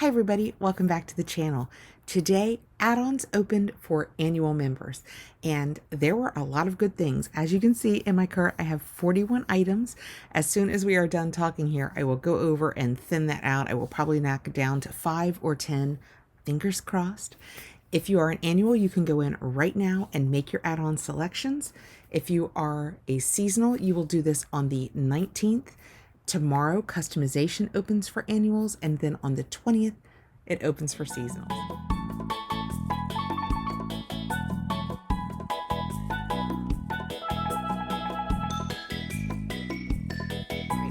Hi everybody, welcome back to the channel. Today, add-ons opened for annual members, and there were a lot of good things. As you can see in my cart, I have 41 items. As soon as we are done talking here, I will go over and thin that out. I will probably knock it down to 5 or 10, fingers crossed. If you are an annual, you can go in right now and make your add-on selections. If you are a seasonal, you will do this on the 19th. Tomorrow, customization opens for annuals, and then on the 20th, it opens for seasonals.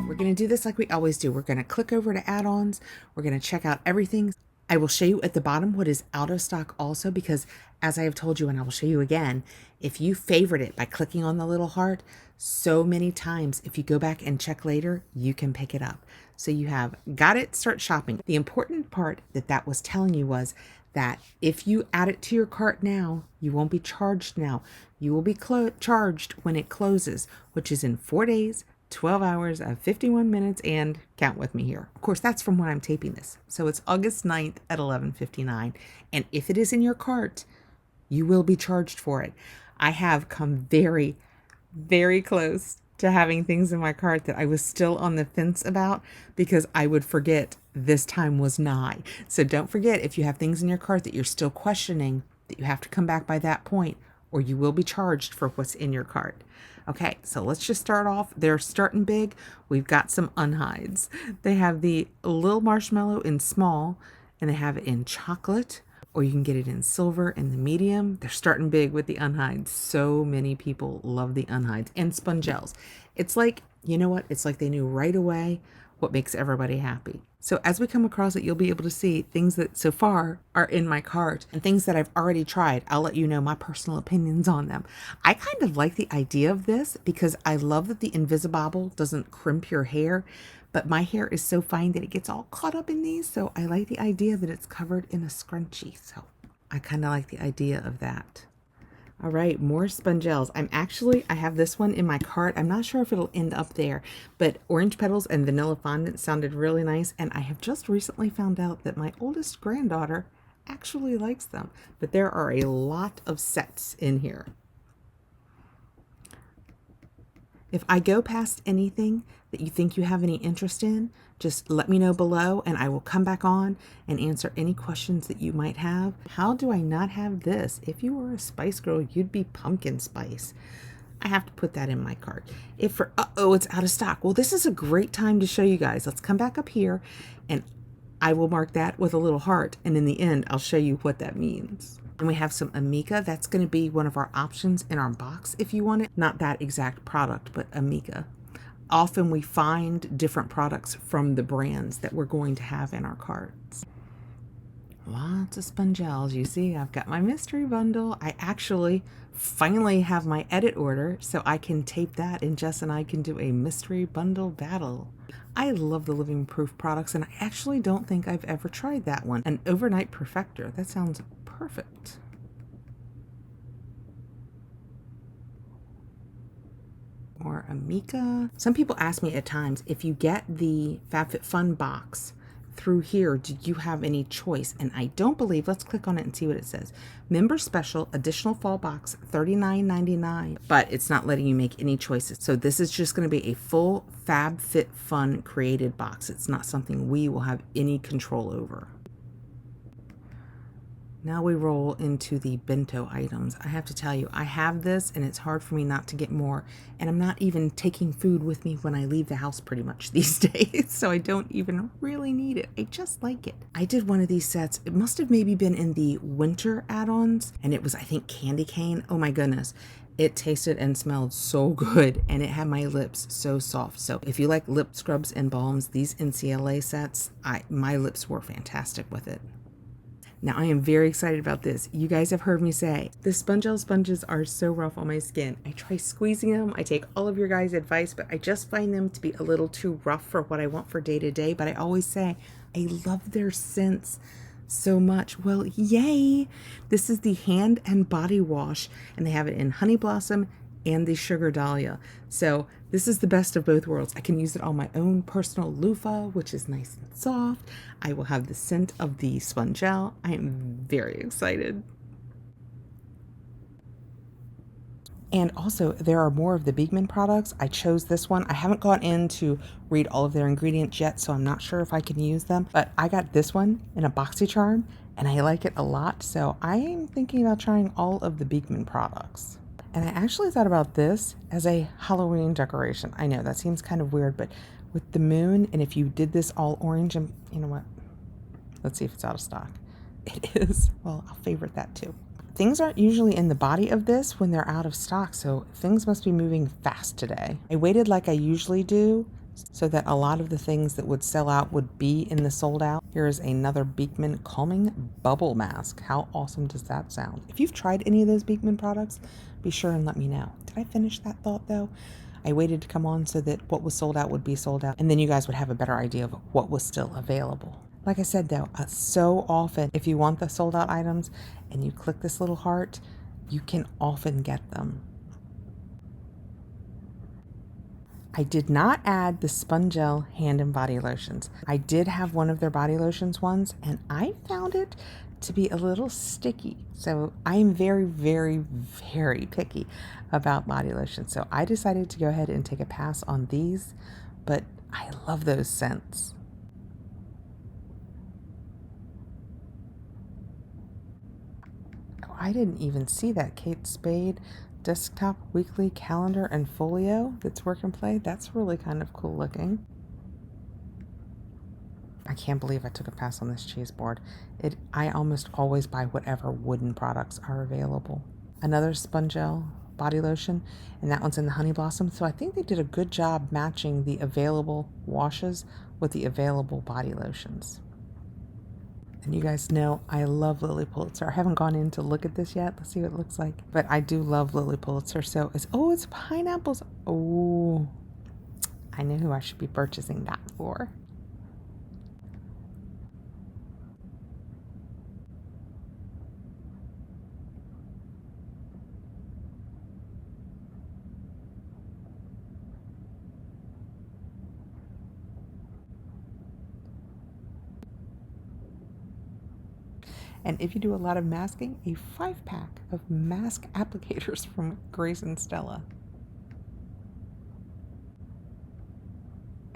We're going to do this like we always do. We're going to click over to add-ons. We're going to check out everything. I will show you at the bottom what is out of stock also, because as I have told you, and I will show you again, if you favorite it by clicking on the little heart so many times, if you go back and check later, you can pick it up. So you have got it, start shopping. The important part that was telling you was that if you add it to your cart now, you won't be charged now. You will be charged when it closes, which is in 4 days, 12 hours of 51 minutes, and count with me here. Of course, that's from when I'm taping this. So it's August 9th at 11:59. And if it is in your cart, you will be charged for it. I have come very, very close to having things in my cart that I was still on the fence about because I would forget this time was nigh. So don't forget, if you have things in your cart that you're still questioning, that you have to come back by that point, or you will be charged for what's in your cart. Okay, so let's just start off. They're starting big. We've got some unhides. They have the little marshmallow in small, and they have it in chocolate, or you can get it in silver in the medium. They're starting big with the unhides. So many people love the unhides and spongels. It's like, you know what? It's like they knew right away what makes everybody happy. So as we come across it, you'll be able to see things that so far are in my cart and things that I've already tried. I'll let you know my personal opinions on them. I kind of like the idea of this because I love that the Invisibobble doesn't crimp your hair, but my hair is so fine that it gets all caught up in these. So I like the idea that it's covered in a scrunchie. So I kind of like the idea of that. All right, more spongels. I have this one in my cart. I'm not sure if it'll end up there, but orange petals and vanilla fondant sounded really nice. And I have just recently found out that my oldest granddaughter actually likes them, but there are a lot of sets in here. If I go past anything that you think you have any interest in, just let me know below and I will come back on and answer any questions that you might have. How do I not have this? If you were a Spice Girl, you'd be pumpkin spice. I have to put that in my cart. It's out of stock. Well, this is a great time to show you guys. Let's come back up here and I will mark that with a little heart. And in the end, I'll show you what that means. And we have some Amica. That's going to be one of our options in our box if you want it. Not that exact product, but Amica. Often we find different products from the brands that we're going to have in our carts. Lots of spongels. You see, I've got my mystery bundle. I actually finally have my edit order, so I can tape that and Jess and I can do a mystery bundle battle. I love the Living Proof products, and I actually don't think I've ever tried that one. An overnight perfector. That sounds perfect. More Amica. Some people ask me at times, if you get the Fabfitfun box through here, do you have any choice? And I don't believe. Let's click on it and see what it says. Member special, additional fall box, $39.99. But it's not letting you make any choices. So this is just going to be a full Fabfitfun created box. It's not something we will have any control over. Now we roll into the Bento items. I have to tell you, I have this and it's hard for me not to get more. And I'm not even taking food with me when I leave the house pretty much these days. So I don't even really need it. I just like it. I did one of these sets. It must have maybe been in the winter add-ons. And it was, I think, candy cane. Oh my goodness. It tasted and smelled so good. And it had my lips so soft. So if you like lip scrubs and balms, these NCLA sets, my lips were fantastic with it. Now I am very excited about this. You guys have heard me say the Spongel sponges are so rough on my skin. I try squeezing them. I take all of your guys' advice, but I just find them to be a little too rough for what I want for day to day. But I always say I love their scents so much. Well, yay! This is the hand and body wash, and they have it in Honey Blossom and the Sugar Dahlia. So This is the best of both worlds. I can use it on my own personal loofah, which is nice and soft. I will have the scent of the sponge gel. I am very excited. And also, there are more of the Beekman products. I chose this one. I haven't gone in to read all of their ingredients yet, so I'm not sure if I can use them. But I got this one in a Boxycharm, and I like it a lot. So I'm thinking about trying all of the Beekman products. And I actually thought about this as a Halloween decoration. I know that seems kind of weird, but with the moon, and if you did this all orange, and you know what? Let's see if it's out of stock. It is. Well, I'll favorite that too. Things aren't usually in the body of this when they're out of stock, so things must be moving fast today. I waited like I usually do so that a lot of the things that would sell out would be in the sold out. Here is another Beekman Calming Bubble Mask. How awesome does that sound? If you've tried any of those Beekman products, be sure and let me know. Did I finish that thought though? I waited to come on so that what was sold out would be sold out, and then you guys would have a better idea of what was still available. Like I said though, so often if you want the sold out items and you click this little heart, you can often get them. I did not add the Sponge Gel hand and body lotions. I did have one of their body lotions once, and I found it to be a little sticky. So I am very, very, very picky about body lotions. So I decided to go ahead and take a pass on these, but I love those scents. Oh, I didn't even see that Kate Spade desktop weekly calendar and folio that's work and play. That's really kind of cool looking. I can't believe I took a pass on this cheese board. I almost always buy whatever wooden products are available. Another Sponge Gel body lotion, and that one's in the Honey Blossom. So I think they did a good job matching the available washes with the available body lotions. And you guys know I love Lily Pulitzer. I haven't gone in to look at this yet. Let's see what it looks like. But I do love Lily Pulitzer. So it's pineapples. Oh, I know who I should be purchasing that for. And if you do a lot of masking, a 5-pack of mask applicators from Grace and Stella.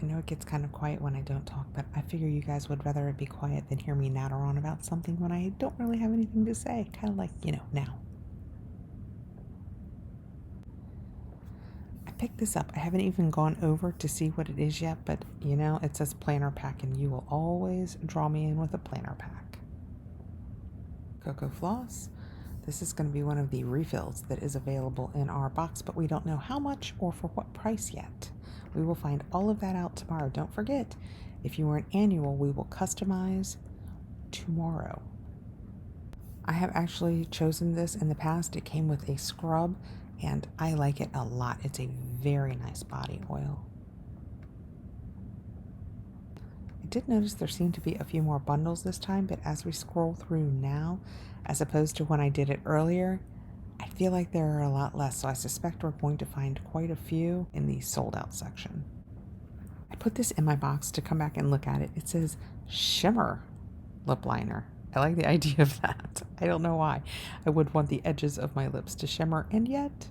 I know it gets kind of quiet when I don't talk, but I figure you guys would rather it be quiet than hear me natter on about something when I don't really have anything to say. Kind of like, now. I picked this up. I haven't even gone over to see what it is yet, but it says planner pack, and you will always draw me in with a planner pack. Coco Floss. This is going to be one of the refills that is available in our box, but we don't know how much or for what price yet. We will find all of that out tomorrow. Don't forget, if you are an annual, we will customize tomorrow. I have actually chosen this in the past. It came with a scrub, and I like it a lot. It's a very nice body oil. Did notice there seemed to be a few more bundles this time, but as we scroll through now, as opposed to when I did it earlier, I feel like there are a lot less, so I suspect we're going to find quite a few in the sold out section. I put this in my box to come back and look at it. It says Shimmer Lip Liner. I like the idea of that. I don't know why. I would want the edges of my lips to shimmer, and yet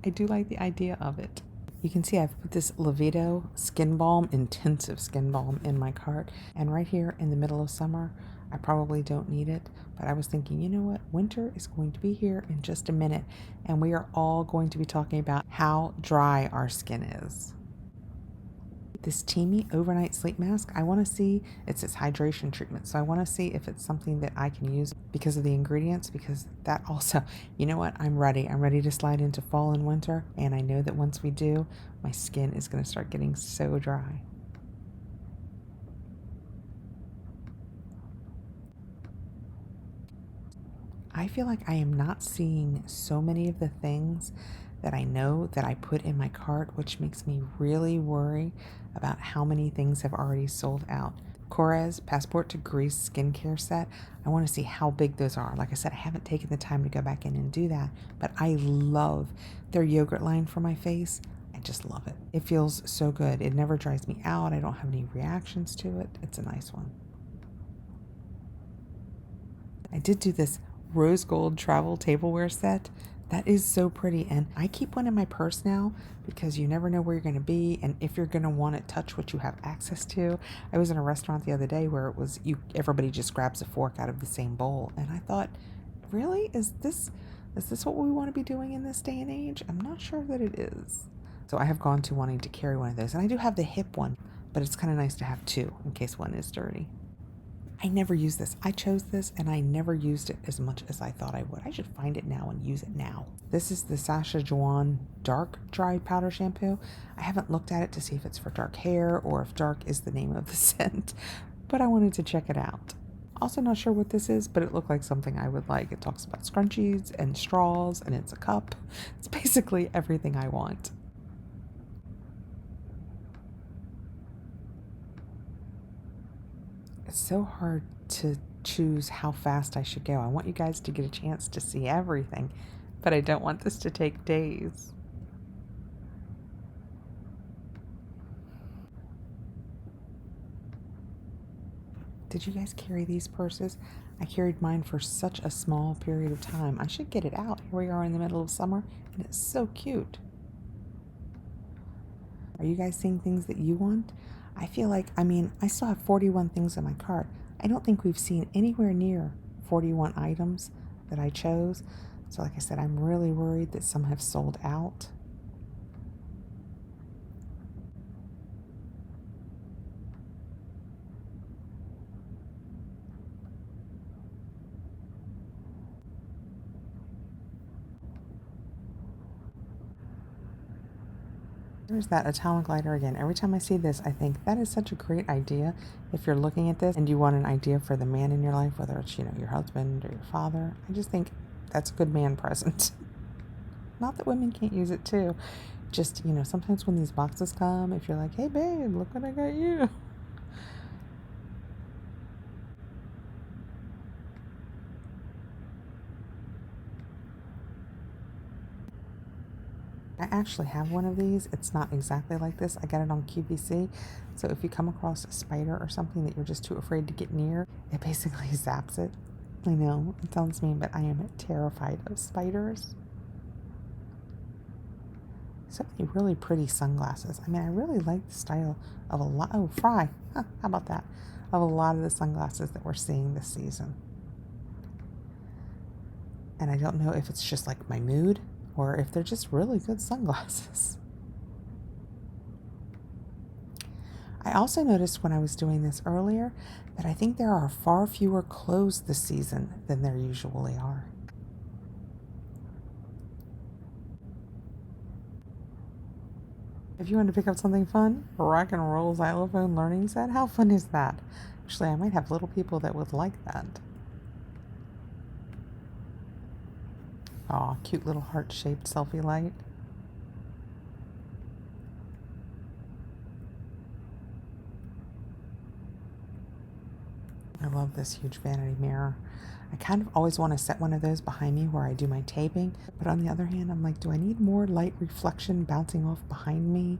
I do like the idea of it. You can see I've put this Levito Skin Balm, Intensive Skin Balm, in my cart. And right here in the middle of summer, I probably don't need it. But I was thinking, you know what? Winter is going to be here in just a minute. And we are all going to be talking about how dry our skin is. This Teemi Overnight Sleep Mask, I want to see, it's its hydration treatment. So I want to see if it's something that I can use because of the ingredients, because that also, you know what, I'm ready. I'm ready to slide into fall and winter. And I know that once we do, my skin is going to start getting so dry. I feel like I am not seeing so many of the things that I know that I put in my cart, which makes me really worry about how many things have already sold out. Korres Passport to Greece skincare set. I want to see how big those are. Like I said, I haven't taken the time to go back in and do that, but I love their yogurt line for my face. I just love it. It feels so good. It never dries me out. I don't have any reactions to it. It's a nice one. I did do this rose gold travel tableware set. That is so pretty, and I keep one in my purse now because you never know where you're going to be and if you're going to want to touch what you have access to. I was in a restaurant the other day where it was everybody just grabs a fork out of the same bowl, and I thought, really, is this what we want to be doing in this day and age? I'm not sure that it is. So I have gone to wanting to carry one of those, and I do have the hip one, but it's kind of nice to have two in case one is dirty. I never use this. I chose this and I never used it as much as I thought I would. I should find it now and use it now. This is the Sacha Joanne Dark Dry Powder Shampoo. I haven't looked at it to see if it's for dark hair or if dark is the name of the scent, but I wanted to check it out. Also not sure what this is, but it looked like something I would like. It talks about scrunchies and straws and it's a cup. It's basically everything I want. It's so hard to choose how fast I should go. I want you guys to get a chance to see everything, but I don't want this to take days. Did you guys carry these purses? I carried mine for such a small period of time. I should get it out. Here we are in the middle of summer, and it's so cute. Are you guys seeing things that you want? I feel like, I still have 41 things in my cart. I don't think we've seen anywhere near 41 items that I chose. So like I said, I'm really worried that some have sold out. There's that atomic lighter again. Every time I see this, I think that is such a great idea. If you're looking at this and you want an idea for the man in your life, whether it's, your husband or your father, I just think that's a good man present. Not that women can't use it too. Just, sometimes when these boxes come, if you're like, hey babe, look what I got you. I actually have one of these. It's not exactly like this. I got it on QVC. So if you come across a spider or something that you're just too afraid to get near, it basically zaps it. I know, it sounds mean, but I am terrified of spiders. So many really pretty sunglasses. I really like the style of a lot. Oh, Fry. Huh, how about that? Of a lot of the sunglasses that we're seeing this season. And I don't know if it's just like my mood or if they're just really good sunglasses. I also noticed when I was doing this earlier that I think there are far fewer clothes this season than there usually are. If you want to pick up something fun, a rock and roll xylophone learning set, how fun is that? Actually, I might have little people that would like that. Aw, cute little heart-shaped selfie light. I love this huge vanity mirror. I kind of always want to set one of those behind me where I do my taping, but on the other hand, I'm like, do I need more light reflection bouncing off behind me?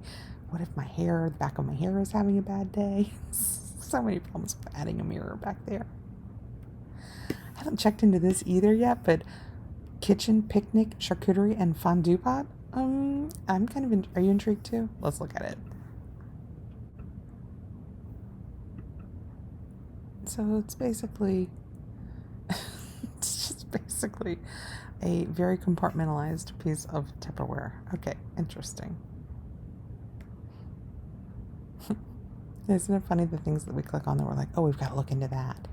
What if the back of my hair is having a bad day? So many problems with adding a mirror back there. I haven't checked into this either yet, but kitchen, picnic, charcuterie, and fondue pot? I'm kind of, are you intrigued too? Let's look at it. So it's basically, it's just basically a very compartmentalized piece of Tupperware. Okay, interesting. Isn't it funny the things that we click on that we're like, oh, we've got to look into that.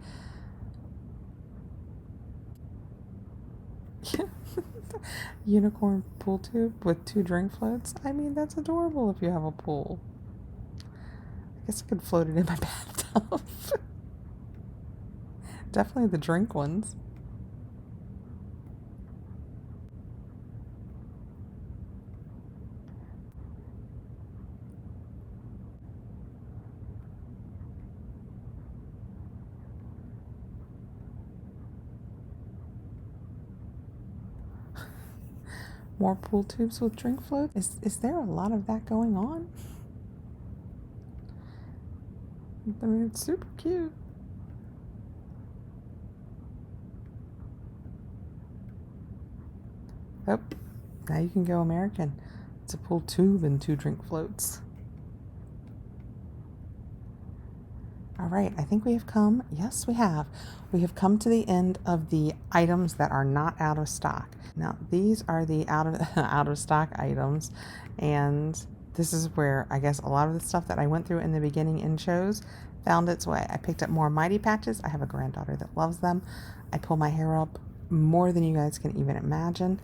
Unicorn pool tube with 2 drink floats. That's adorable if you have a pool. I guess I could float it in my bathtub. Definitely the drink ones. More pool tubes with drink floats. Is there a lot of that going on? I mean, it's super cute. Oh, now you can go American. It's a pool tube and 2 drink floats. All right, I think we have come, yes, we have come to the end of the items that are not out of stock. Now, these are the out of stock items, and this is where I guess a lot of the stuff that I went through in the beginning and chose found its way. I picked up more Mighty Patches. I have a granddaughter that loves them. I pull my hair up more than you guys can even imagine.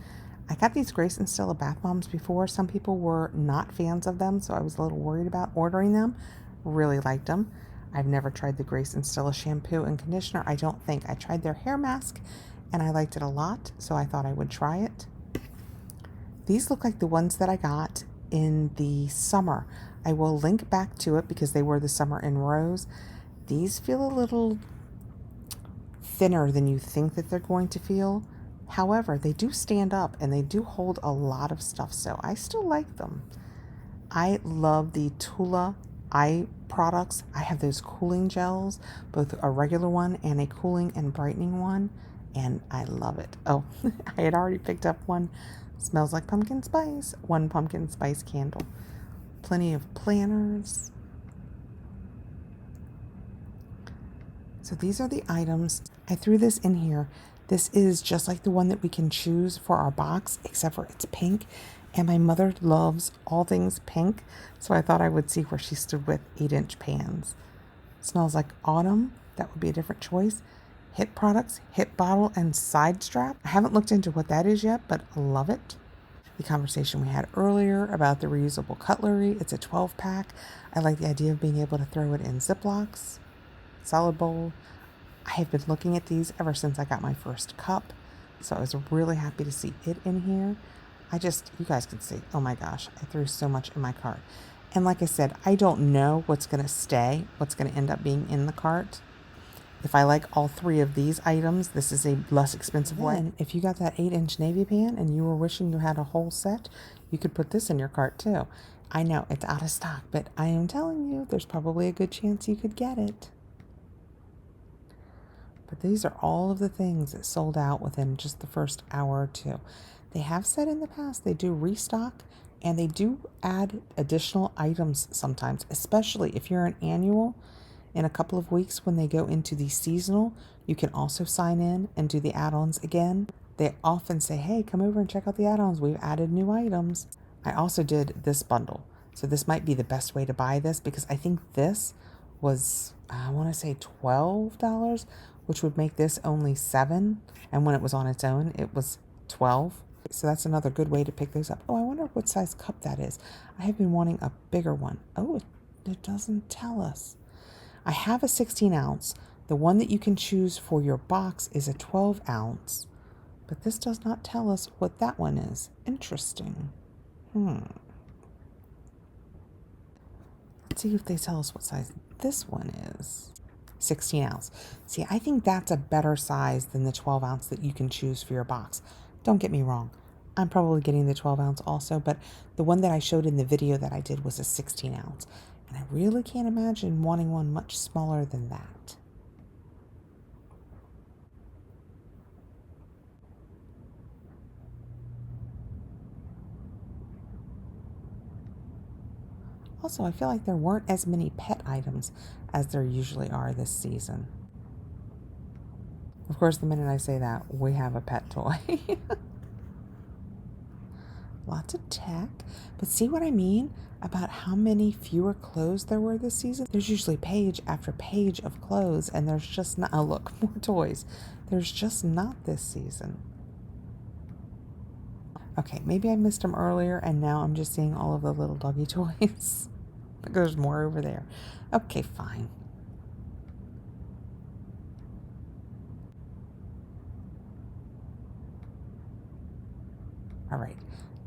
I got these Grace and Stella bath bombs before. Some people were not fans of them, so I was a little worried about ordering them. Really liked them. I've never tried the Grace and Stella shampoo and conditioner. I don't think. I tried their hair mask and I liked it a lot, so I thought I would try it. These look like the ones that I got in the summer. I will link back to it because they were the summer in rose. These feel a little thinner than you think that they're going to feel. However, they do stand up and they do hold a lot of stuff, so I still like them. I love the Tula eye products. I have those cooling gels, both a regular one and a cooling and brightening one, and I love it. Oh, I had already picked up one. Smells like pumpkin spice. 1 pumpkin spice candle. Plenty of planners. So these are the items. I threw this in here. This is just like the one that we can choose for our box, except for it's pink. And my mother loves all things pink, so I thought I would see where she stood with 8-inch pans. Smells like autumn. That would be a different choice. Hit products, hit bottle, and side strap. I haven't looked into what that is yet, but I love it. The conversation we had earlier about the reusable cutlery. It's a 12-pack. I like the idea of being able to throw it in Ziplocs. Salad bowl. I have been looking at these ever since I got my first cup, so I was really happy to see it in here. You guys can see, oh my gosh, I threw so much in my cart. And like I said, I don't know what's going to stay, what's going to end up being in the cart. If I like all 3 of these items, this is a less expensive one. And if you got that 8-inch navy pan and you were wishing you had a whole set, you could put this in your cart too. I know it's out of stock, but I am telling you, there's probably a good chance you could get it. But these are all of the things that sold out within just the first hour or 2. They have said in the past they do restock and they do add additional items sometimes, especially if you're an annual. In a couple of weeks when they go into the seasonal, you can also sign in and do the add-ons again. They often say, hey, come over and check out the add-ons. We've added new items. I also did this bundle. So this might be the best way to buy this because I think this was, I want to say $12, which would make this only $7. And when it was on its own, it was $12. So that's another good way to pick those up. Oh, I wonder what size cup that is. I have been wanting a bigger one. Oh, it doesn't tell us. I have a 16 ounce. The one that you can choose for your box is a 12 ounce. But this does not tell us what that one is. Interesting. Let's see if they tell us what size this one is. 16 ounce. See, I think that's a better size than the 12 ounce that you can choose for your box. Don't get me wrong. I'm probably getting the 12 ounce also, but the one that I showed in the video that I did was a 16 ounce. And I really can't imagine wanting one much smaller than that. Also, I feel like there weren't as many pet items as there usually are this season. Of course, the minute I say that, we have a pet toy. Lots of tech. But see what I mean about how many fewer clothes there were this season? There's usually page after page of clothes, and there's just not, oh look, more toys. There's just not this season. Okay, maybe I missed them earlier, and now I'm just seeing all of the little doggy toys. There's more over there. Okay, fine. All right,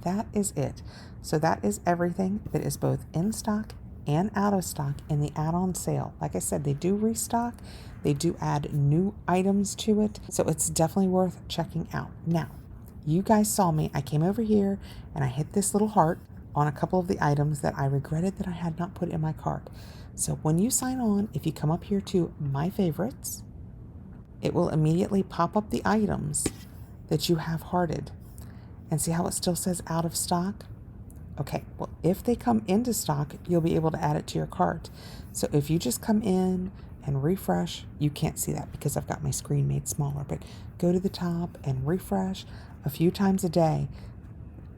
that is it. So that is everything that is both in stock and out of stock in the add-on sale. Like I said, they do restock. They do add new items to it. So it's definitely worth checking out. Now, you guys saw me. I came over here and I hit this little heart on a couple of the items that I regretted that I had not put in my cart. So when you sign on, if you come up here to My Favorites, it will immediately pop up the items that you have hearted. And see how it still says out of stock? Okay, well, if they come into stock, you'll be able to add it to your cart. So if you just come in and refresh, you can't see that because I've got my screen made smaller, but go to the top and refresh a few times a day,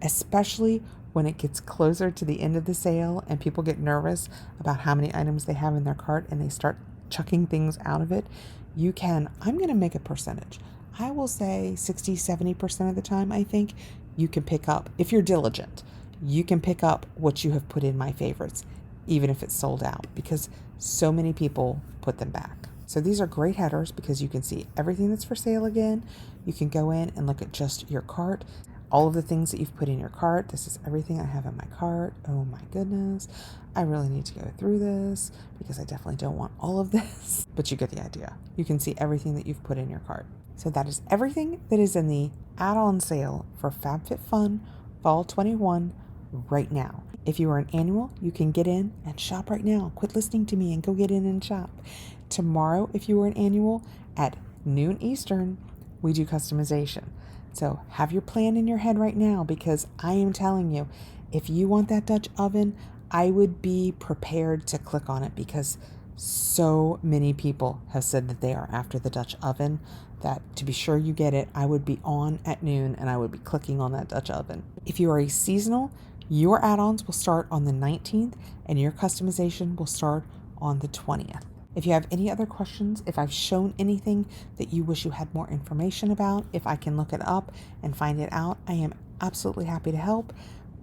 especially when it gets closer to the end of the sale and people get nervous about how many items they have in their cart and they start chucking things out of it. I'm going to make a percentage. I will say 60-70% of the time, I think you can pick up, if you're diligent, you can pick up what you have put in My Favorites, even if it's sold out, because so many people put them back. So these are great headers because you can see everything that's for sale again. You can go in and look at just your cart, all of the things that you've put in your cart. This is everything I have in my cart. Oh my goodness. I really need to go through this because I definitely don't want all of this, but you get the idea. You can see everything that you've put in your cart. So that is everything that is in the add-on sale for FabFitFun Fall 21 right now. If you are an annual, you can get in and shop right now. Quit listening to me and go get in and shop. Tomorrow, if you are an annual, at noon Eastern, we do customization. So have your plan in your head right now, because I am telling you, if you want that Dutch oven, I would be prepared to click on it because so many people have said that they are after the Dutch oven that to be sure you get it, I would be on at noon and I would be clicking on that Dutch oven. If you are a seasonal, your add-ons will start on the 19th and your customization will start on the 20th. If you have any other questions, if I've shown anything that you wish you had more information about, if I can look it up and find it out, I am absolutely happy to help.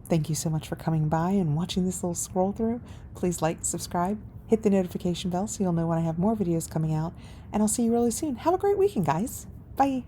Thank you so much for coming by and watching this little scroll through. Please like, subscribe, hit the notification bell so you'll know when I have more videos coming out, and I'll see you really soon. Have a great weekend, guys. Bye.